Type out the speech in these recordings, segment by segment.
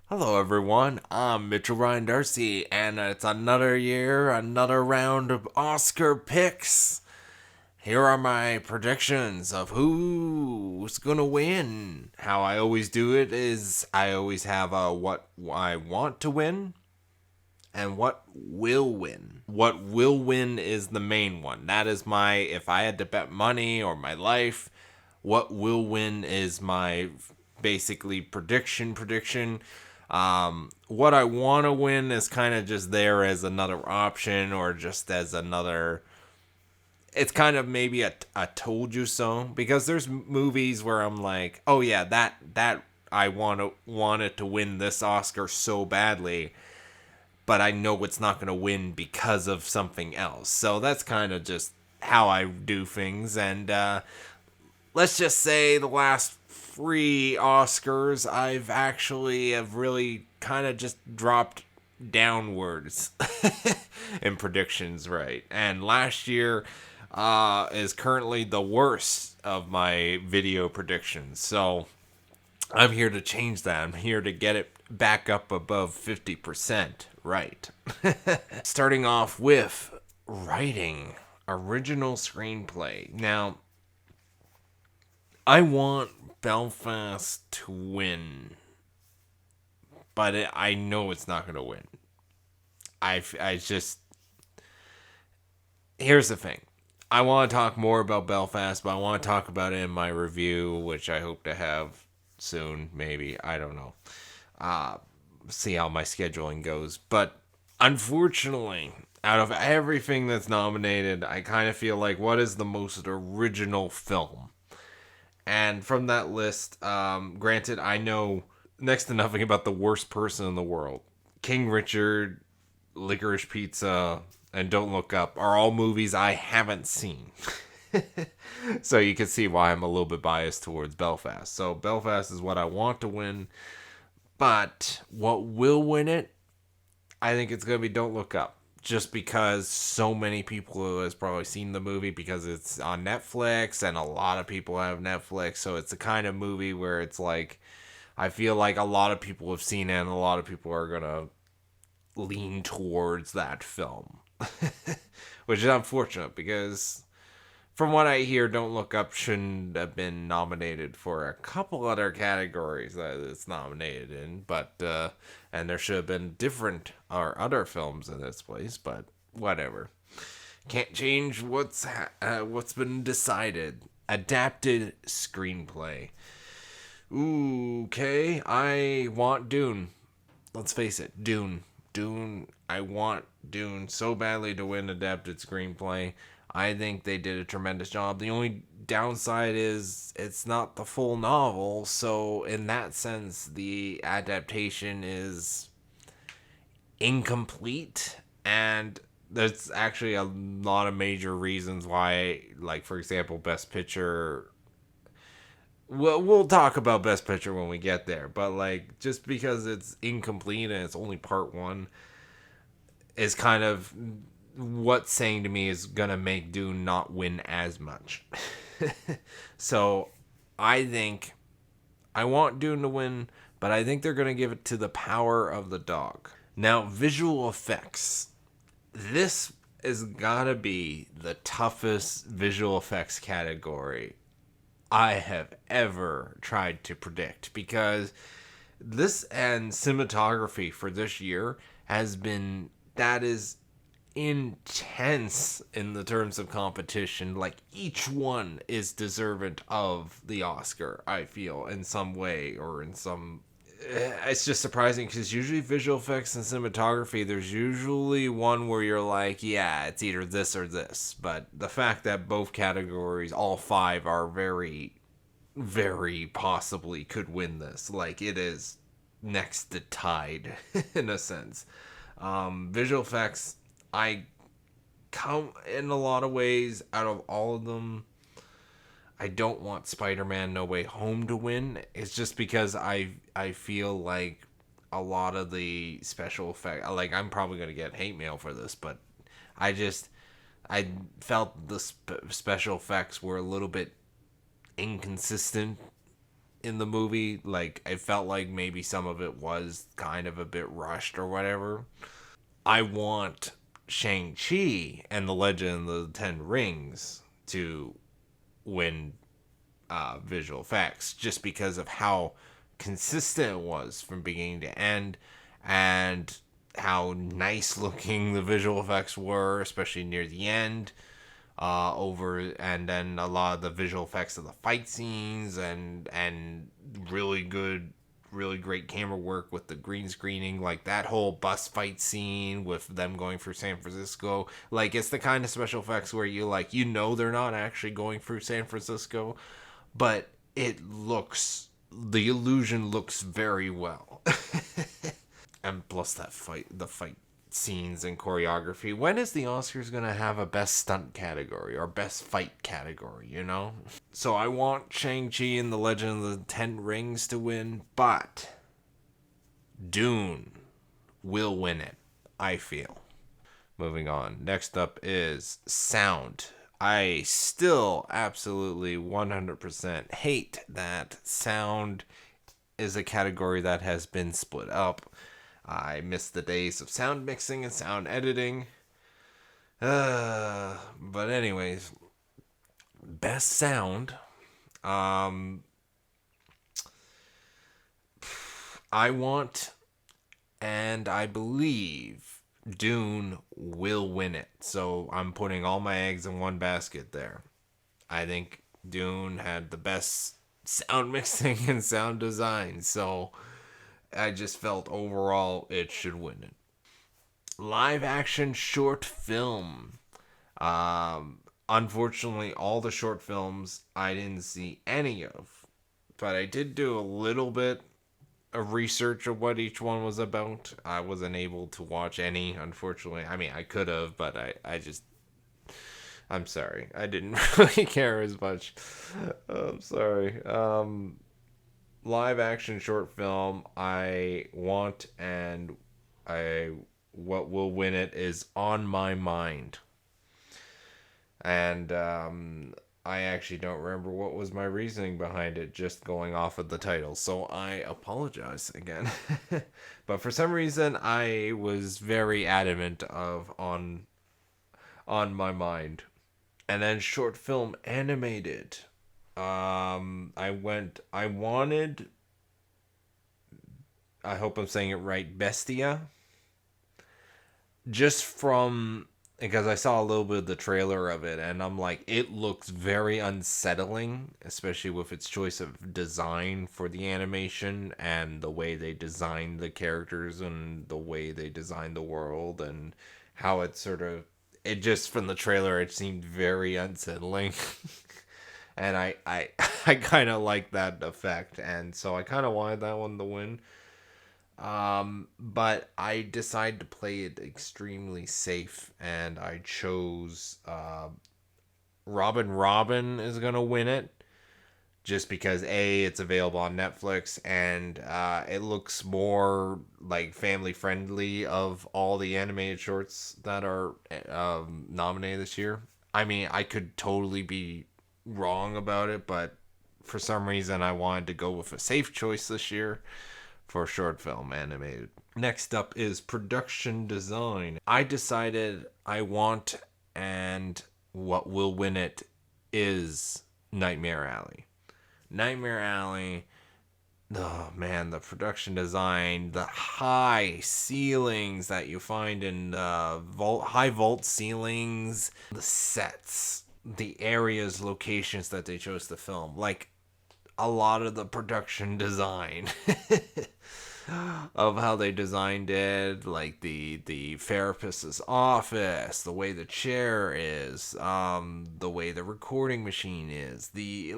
Hello, everyone. I'm Mitchell Ryan Darcy, and it's another year, another round of Oscar picks. Here are my predictions of who's gonna win. How I always do it is I always have what I want to win and what will win. What will win is the main one. That is my, if I had to bet money or my life, what will win is my basically prediction. What I want to win is kind of just there as another option or just as another. It's kind of maybe a told you so, because there's movies where I'm like, oh yeah, that I want it to win this Oscar so badly, but I know it's not going to win because of something else. So that's kind of just how I do things. And let's just say the last three Oscars, I've actually have really kind of just dropped downwards in predictions, right? And last year is currently the worst of my video predictions. So I'm here to change that. I'm here to get it back up above 50%, right? Starting off with writing original screenplay. Now, I want Belfast to win, but I know it's not going to win. I just. Here's the thing. I want to talk more about Belfast, but I want to talk about it in my review, which I hope to have soon, maybe. I don't know. Uh, See how my scheduling goes. But unfortunately, out of everything that's nominated, I kind of feel like what is the most original film? And from that list, granted, I know next to nothing about The Worst Person in the World. King Richard, Licorice Pizza, and Don't Look Up are all movies I haven't seen. So you can see why I'm a little bit biased towards Belfast. So Belfast is what I want to win. But what will win it? I think it's going to be Don't Look Up. Just because so many people has probably seen the movie because it's on Netflix and a lot of people have Netflix. So it's the kind of movie where it's like, I feel like a lot of people have seen it and a lot of people are going to lean towards that film. Which is unfortunate because from what I hear, Don't Look Up shouldn't have been nominated for a couple other categories that it's nominated in, but and there should have been different or other films in this place, but whatever. Can't change what's been decided. Adapted screenplay. Ooh, okay. I want Dune. Let's face it, Dune. Dune. I want Dune so badly to win adapted screenplay. I think they did a tremendous job. The only downside is it's not the full novel, so in that sense, the adaptation is incomplete. And there's actually a lot of major reasons why, like, for example, Best Picture. Well, we'll talk about Best Picture when we get there, but like, just because it's incomplete and it's only part one is kind of what's saying to me is gonna make Dune not win as much. So I think I want Dune to win, but I think they're gonna give it to The Power of the Dog. Now, visual effects. This is gotta be the toughest visual effects category I have ever tried to predict, because this and cinematography for this year has been, that is intense in the terms of competition. Like, each one is deserving of the Oscar, I feel, in some way or in some. It's just surprising because usually visual effects and cinematography, there's usually one where you're like, yeah, it's either this or this. But the fact that both categories, all five, are very, very possibly could win this, like, it is next to tied in a sense. Visual effects, I come in a lot of ways out of all of them. I don't want Spider-Man No Way Home to win. It's just because I feel like a lot of the special effect, like, I'm probably gonna get hate mail for this, but I just I felt the special effects were a little bit inconsistent in the movie. Like, I felt like maybe some of it was kind of a bit rushed or whatever. I want Shang-Chi and the Legend of the Ten Rings to win visual effects, just because of how consistent it was from beginning to end, and how nice looking the visual effects were, especially near the end. And then a lot of the visual effects of the fight scenes, and really great camera work with the green screening, like that whole bus fight scene with them going through San Francisco. Like, it's the kind of special effects where they're not actually going through San Francisco, but the illusion looks very well. And plus the fight scenes and choreography. When is the Oscars gonna have a best stunt category or best fight category, So I want Shang-Chi and the Legend of the Ten Rings to win, but Dune will win it, I feel. Moving on. Next up is sound. I still absolutely 100% hate that sound is a category that has been split up. I miss the days of sound mixing and sound editing. But anyways, best sound. I want, and I believe Dune will win it. So I'm putting all my eggs in one basket there. I think Dune had the best sound mixing and sound design. So I just felt overall it should win it. Live action short film. Unfortunately, all the short films I didn't see any of. But I did do a little bit of research of what each one was about. I wasn't able to watch any, unfortunately. I mean, I could have, but I'm sorry. I didn't really care as much. I'm sorry. Live action short film I want, and what will win it is On My Mind. And I actually don't remember what was my reasoning behind it, just going off of the title. So I apologize again. But for some reason, I was very adamant of On My Mind. And then short film animated. I hope I'm saying it right, Bestia. Just from, because I saw a little bit of the trailer of it, and I'm like, it looks very unsettling, especially with its choice of design for the animation and the way they designed the characters and the way they designed the world, and how it just from the trailer, it seemed very unsettling. And I kind of like that effect, and so I kind of wanted that one to win. But I decided to play it extremely safe, and I chose Robin is gonna win it, just because it's available on Netflix, and it looks more like family friendly of all the animated shorts that are nominated this year. I mean, I could totally be wrong about it, but for some reason I wanted to go with a safe choice this year for short film animated. Next up is production design. I decided I want, and what will win it is Nightmare Alley. Nightmare Alley, oh man, the production design, the high ceilings that you find in high vault ceilings, the sets, the areas, locations that they chose to film, like a lot of the production design of how they designed it, like the therapist's office, the way the chair is, the way the recording machine is, the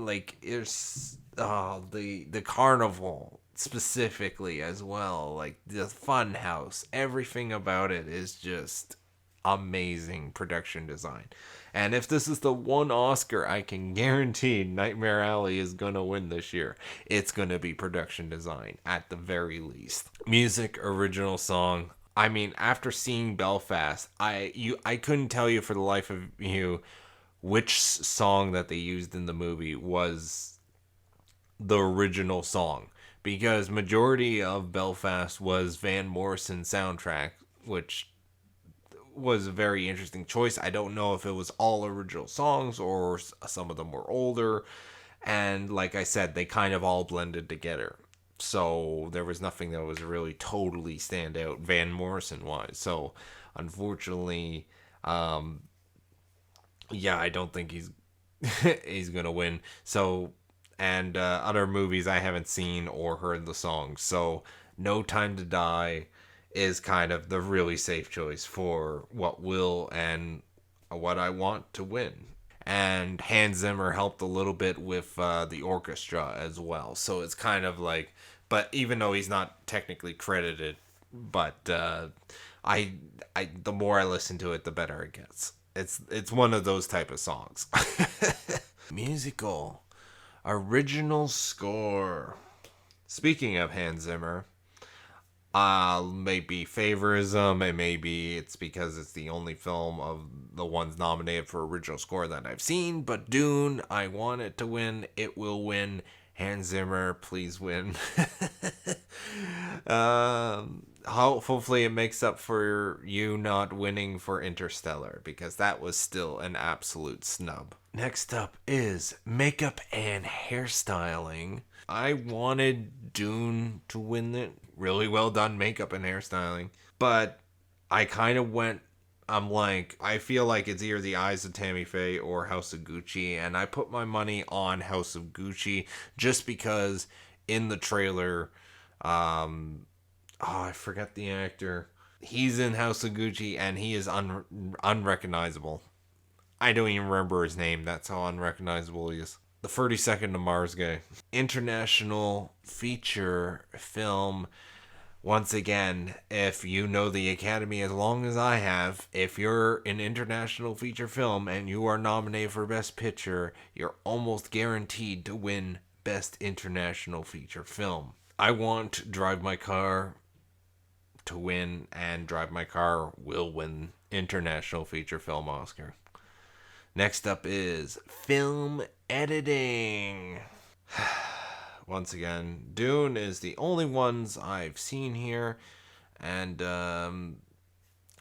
carnival specifically as well, like the fun house, everything about it is just amazing production design. And if this is the one Oscar I can guarantee Nightmare Alley is going to win this year, it's going to be production design at the very least. Music, original song. I mean, after seeing Belfast, I couldn't tell you for the life of you which song that they used in the movie was the original song, because majority of Belfast was Van Morrison's soundtrack, which was a very interesting choice. I don't know if it was all original songs or some of them were older. And like I said, they kind of all blended together. So there was nothing that was really totally stand out Van Morrison wise. So unfortunately, um, yeah, I don't think he's gonna win. So and other movies I haven't seen or heard the songs. So No Time to Die is kind of the really safe choice for what will and what I want to win. And Hans Zimmer helped a little bit with the orchestra as well. So it's kind of like, but even though he's not technically credited, but I, the more I listen to it, the better it gets. It's one of those type of songs. Musical original score. Speaking of Hans Zimmer, maybe favorism, and maybe it's because it's the only film of the ones nominated for original score that I've seen. But Dune, I want it to win. It will win. Hans Zimmer, please win. Hopefully it makes up for you not winning for Interstellar, because that was still an absolute snub. Next up is makeup and hairstyling. I wanted Dune to win it. Really well done makeup and hairstyling. But I kind of went, I'm like, I feel like it's either The Eyes of Tammy Faye or House of Gucci. And I put my money on House of Gucci just because in the trailer, I forget the actor. He's in House of Gucci and he is unrecognizable. I don't even remember his name. That's how unrecognizable he is. The 32nd to Mars guy. International feature film. Once again, if you know the Academy as long as I have, if you're an international feature film and you are nominated for Best Picture, you're almost guaranteed to win Best International Feature Film. I want Drive My Car to win, and Drive My Car will win International Feature Film Oscar. Next up is film editing. Once again, Dune is the only ones I've seen here, and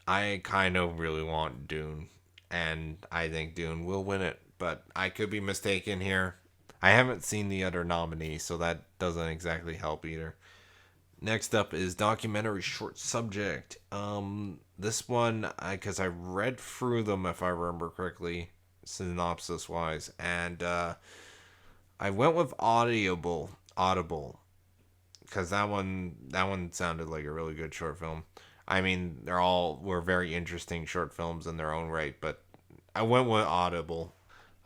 I kind of really want Dune, and I think Dune will win it, but I could be mistaken here. I haven't seen the other nominees, so that doesn't exactly help either. Next up is documentary short subject. This one, because I read through them if I remember correctly, synopsis wise, and I went with Audible, because that one sounded like a really good short film. I mean, were very interesting short films in their own right, but I went with Audible.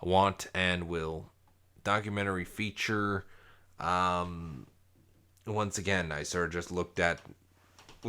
Want and Will documentary feature. Once again, I sort of just looked at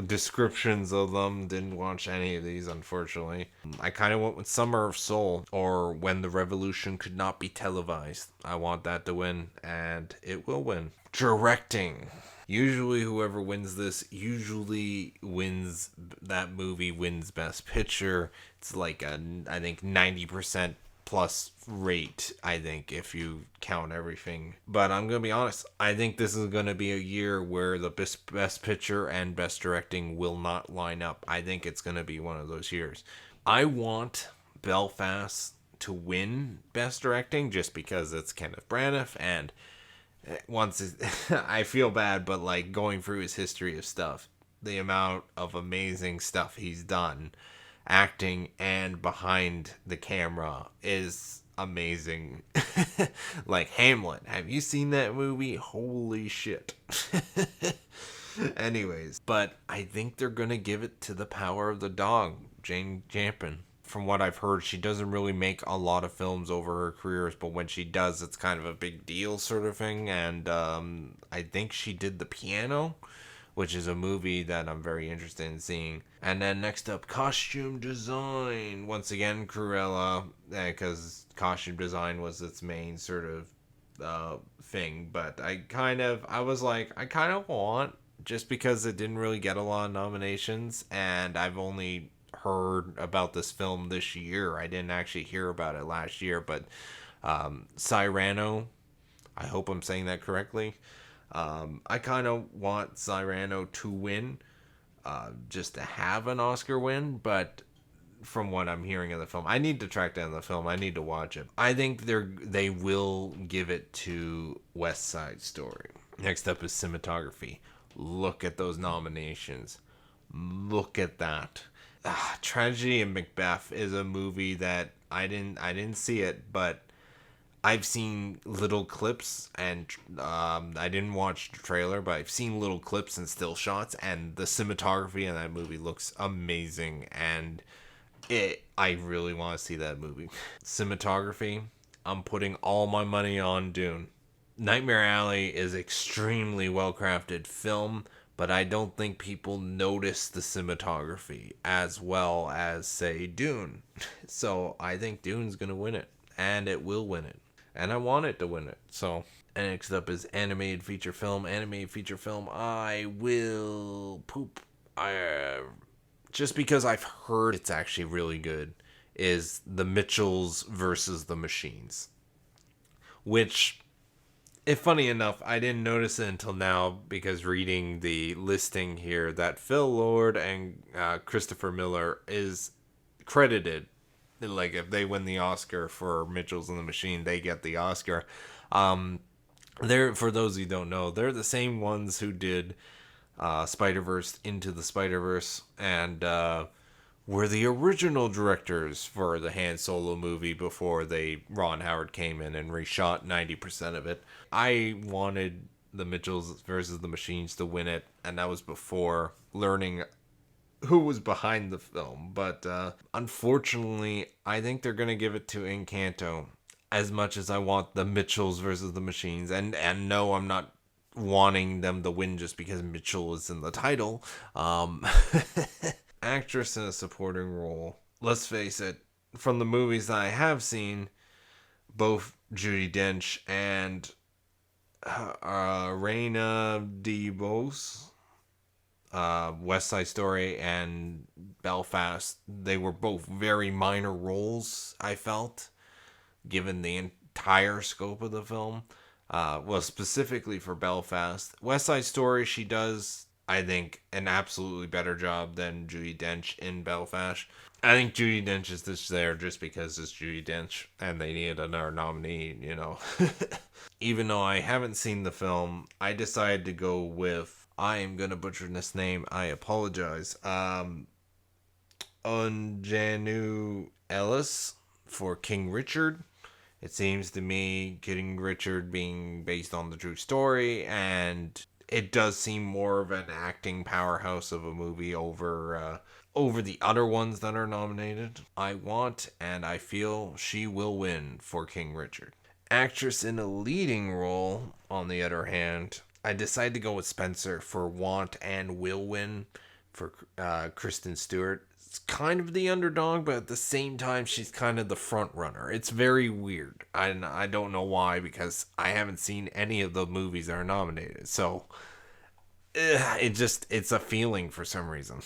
descriptions of them. Didn't watch any of these, unfortunately. I kind of went with Summer of Soul or When the Revolution Could Not Be Televised. I want that to win, and it will win. Directing. Usually, whoever wins this usually wins that movie, wins Best Picture. It's like I think 90% plus rate, I think, if you count everything. But I'm going to be honest, I think this is going to be a year where the best picture and best directing will not line up. I think it's going to be one of those years. I want Belfast to win best directing just because it's Kenneth Branagh, and once I feel bad, but like going through his history of stuff, the amount of amazing stuff he's done acting and behind the camera is amazing. Like Hamlet, have you seen that movie? Holy shit. Anyways, but I think they're gonna give it to The Power of the Dog, Jane Campion. From what I've heard, she doesn't really make a lot of films over her careers, but when she does, it's kind of a big deal sort of thing. And I think she did The Piano, which is a movie that I'm very interested in seeing. And then next up, costume design. Once again, Cruella, because costume design was its main sort of thing. But I was like, I kind of want, just because it didn't really get a lot of nominations, and I've only heard about this film this year. I didn't actually hear about it last year, but Cyrano, I hope I'm saying that correctly. I kind of want Cyrano to win, just to have an Oscar win, but from what I'm hearing of the film, I need to track down the film. I need to watch it. I think they will give it to West Side Story. Next up is cinematography. Look at those nominations. Look at that. Tragedy in Macbeth is a movie that I didn't see it, but I've seen little clips, and I didn't watch the trailer, but I've seen little clips and still shots, and the cinematography in that movie looks amazing, and I really want to see that movie. Cinematography, I'm putting all my money on Dune. Nightmare Alley is extremely well crafted film, but I don't think people notice the cinematography as well as, say, Dune. So I think Dune's gonna win it, and it will win it, and I want it to win it. So next up is animated feature film. Animated feature film, I will poop. Just because I've heard it's actually really good, is The Mitchells versus the Machines. Which, if funny enough, I didn't notice it until now because reading the listing here that Phil Lord and Christopher Miller is credited. Like, if they win the Oscar for Mitchells and the Machine, they get the Oscar. They're, for those who don't know, they're the same ones who did Spider-Verse Into the Spider-Verse, and were the original directors for the Han Solo movie before Ron Howard came in and reshot 90% of it. I wanted the Mitchells versus the Machines to win it, and that was before learning who was behind the film. But unfortunately, I think they're going to give it to Encanto, as much as I want the Mitchells versus the Machines. And no, I'm not wanting them to win just because Mitchell is in the title. Actress in a supporting role. Let's face it, from the movies that I have seen, both Judi Dench and Reina DeBose, West Side Story and Belfast, they were both very minor roles, I felt, given the entire scope of the film. Well, specifically for Belfast. West Side Story, she does, I think, an absolutely better job than Judi Dench in Belfast. I think Judi Dench is just there just because it's Judi Dench and they needed another nominee, you know. Even though I haven't seen the film, I decided to go with, I am going to butcher this name, I apologize, Unjanu Ellis for King Richard. It seems to me King Richard being based on the true story, and it does seem more of an acting powerhouse of a movie over the other ones that are nominated. I want and I feel she will win for King Richard. Actress in a leading role, on the other hand, I decided to go with Spencer for want and will win for Kristen Stewart. It's kind of the underdog, but at the same time, she's kind of the front runner. It's very weird. I don't know why, because I haven't seen any of the movies that are nominated. So, it's a feeling for some reason.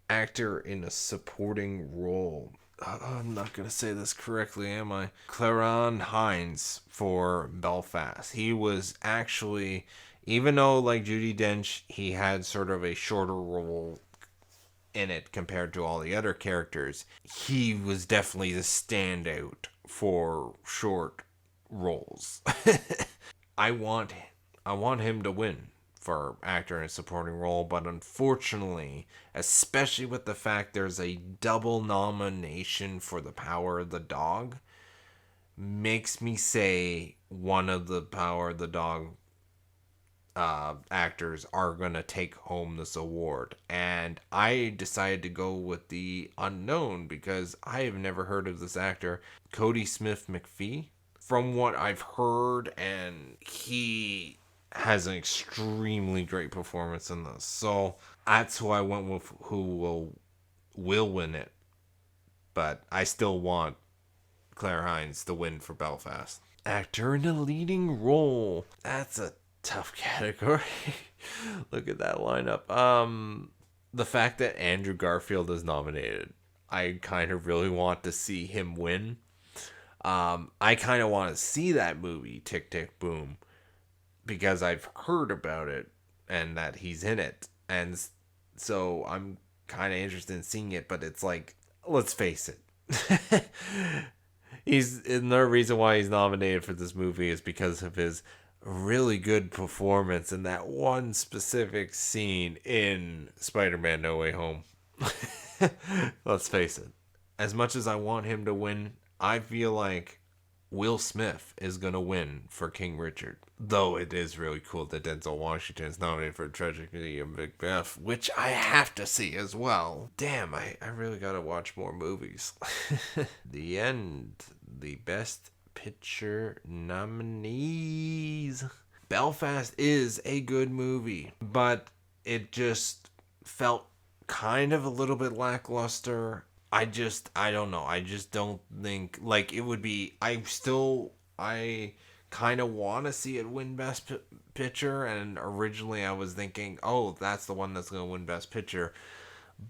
Actor in a supporting role. I'm not going to say this correctly, am I? Ciarán Hinds for Belfast. He was actually, even though, like Judi Dench, he had sort of a shorter role in it compared to all the other characters, he was definitely the standout for short roles. I want him to win for actor in a supporting role, but unfortunately, especially with the fact there's a double nomination for The Power of the Dog, makes me say one of the Power of the Dog actors are gonna take home this award, and I decided to go with the unknown because I have never heard of this actor, Cody Smith-McPhee. From what I've heard, and he has an extremely great performance in this, so that's who I went with, who will win it. But I still want Claire Hinds to win for Belfast. Actor in a leading role. That's a tough category. Look at that lineup. The fact that Andrew Garfield is nominated, I kind of really want to see him win. I kind of want to see that movie, Tick Tick Boom, because I've heard about it and that he's in it. And so I'm kind of interested in seeing it, but it's like, let's face it. He's another reason why he's nominated for this movie is because of his really good performance in that one specific scene in Spider-Man No Way Home. Let's face it. As much as I want him to win, I feel like Will Smith is going to win for King Richard. Though it is really cool that Denzel Washington is nominated for Tragedy of Macbeth, which I have to see as well. Damn, I really got to watch more movies. The end. The Best Picture nominees. Belfast is a good movie, but it just felt kind of a little bit lackluster. I don't know. I just don't think like it would be. I kind of want to see it win Best Picture, and originally I was thinking, oh, that's the one that's going to win Best Picture.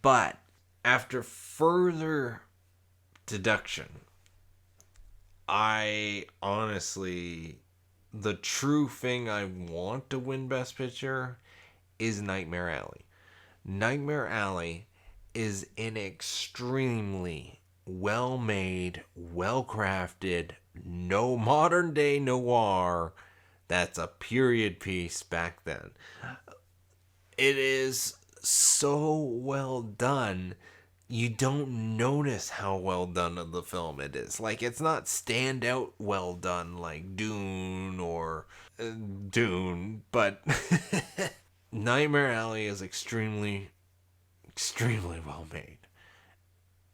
But after further deduction, I honestly, the true thing I want to win Best Picture is Nightmare Alley. Nightmare Alley is an extremely well made, well crafted, no modern day noir that's a period piece back then. It is so well done. You don't notice how well done of the film it is. Like, it's not standout well done like Dune or Dune, but Nightmare Alley is extremely well made,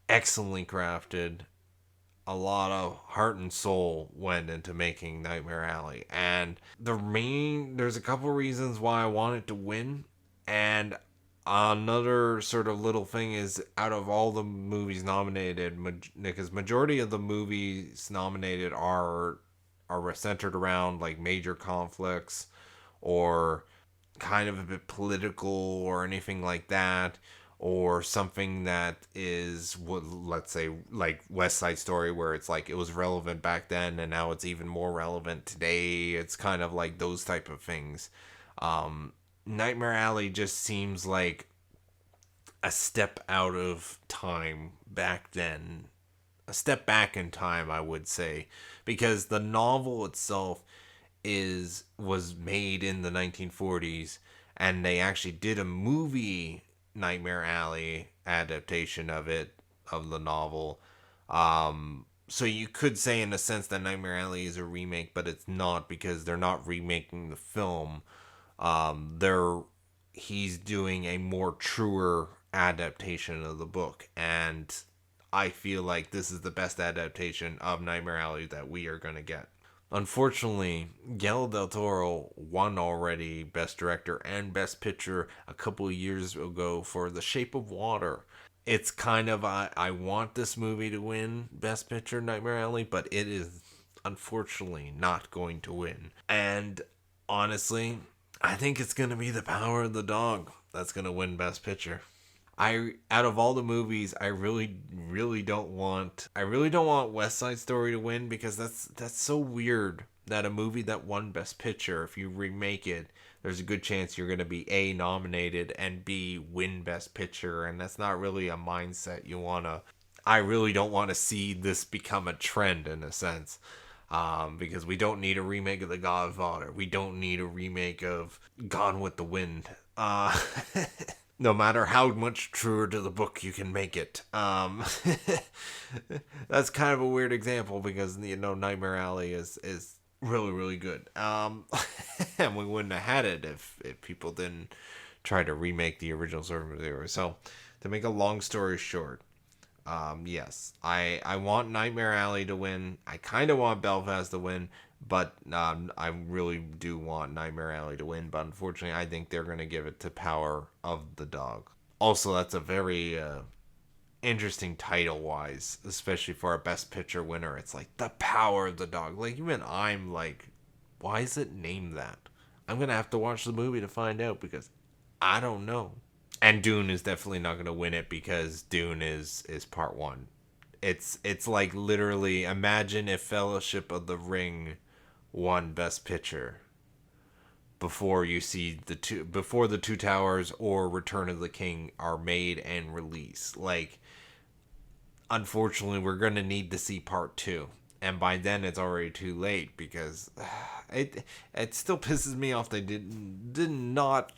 excellently crafted. A lot of heart and soul went into making Nightmare Alley, and there's a couple reasons why I want it to win, and another sort of little thing is out of all the movies nominated, because majority of the movies nominated are centered around like major conflicts or kind of a bit political or anything like that, or something that is what, let's say, like West Side Story, where it's like it was relevant back then and now it's even more relevant today. It's kind of like those type of things. Nightmare Alley just seems like a step out of time back then, a step back in time, I would say, because the novel itself was made in the 1940s, and they actually did a movie, Nightmare Alley adaptation of it, of the novel. So you could say in a sense that Nightmare Alley is a remake, but it's not, because they're not remaking the film. They're He's doing a more truer adaptation of the book, and I feel like this is the best adaptation of Nightmare Alley that we are going to get. Unfortunately, Guillermo del Toro won already Best Director and Best Picture a couple of years ago for The Shape of Water. It's kind of, I want this movie to win Best Picture, Nightmare Alley, but it is unfortunately not going to win. And honestly, I think it's going to be The Power of the Dog that's going to win Best Picture. Out of all the movies, I really don't want West Side Story to win, because that's so weird that a movie that won Best Picture, if you remake it, there's a good chance you're going to be A, nominated, and B, win Best Picture, and that's not really a mindset you want to. I really don't want to see this become a trend in a sense. Because we don't need a remake of The Godfather. We don't need a remake of Gone with the Wind. No matter how much truer to the book you can make it. That's kind of a weird example, because Nightmare Alley is really good. And we wouldn't have had it if people didn't try to remake the original source material. So, to make a long story short, yes, I want Nightmare Alley to win. I kind of want Belfast to win, but I really do want Nightmare Alley to win. But unfortunately, I think they're going to give it to Power of the Dog. Also, that's a very interesting title-wise, especially for a Best Picture winner. It's like The Power of the Dog. Like, even I'm like, why is it named that? I'm going to have to watch the movie to find out, because I don't know. And Dune is definitely not going to win it, because Dune is part one. It's like literally imagine if Fellowship of the Ring won Best Picture before you see the Two Towers or Return of the King are made and released. Like, unfortunately, we're gonna need to see part two, and by then it's already too late because it still pisses me off they did not.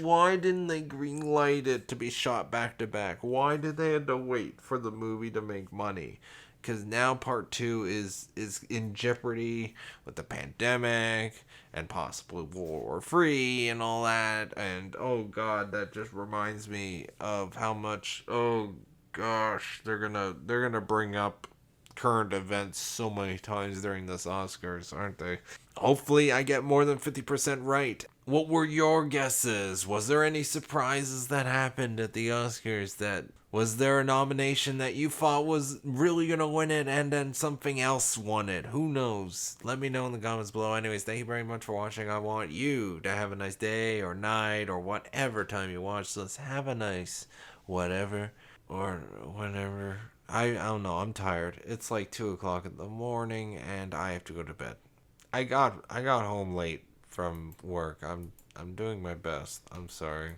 Why didn't they greenlight it to be shot back to back? Why did they have to wait for the movie to make money? Because now part two is in jeopardy with the pandemic and possibly World War III and all that. And oh god, that just reminds me of how much, oh gosh, they're gonna bring up current events so many times during this Oscars, aren't they? Hopefully, I get more than 50% right. What were your guesses? Was there any surprises that happened at the Oscars? That was there a nomination that you thought was really gonna win it and then something else won it? Who knows? Let me know in the comments below. Anyways, thank you very much for watching. I want you to have a nice day or night or whatever time you watch this. Have a nice whatever or whenever. I don't know. I'm tired. It's like 2 o'clock in the morning and I have to go to bed. I got home late from work. I'm doing my best. I'm sorry.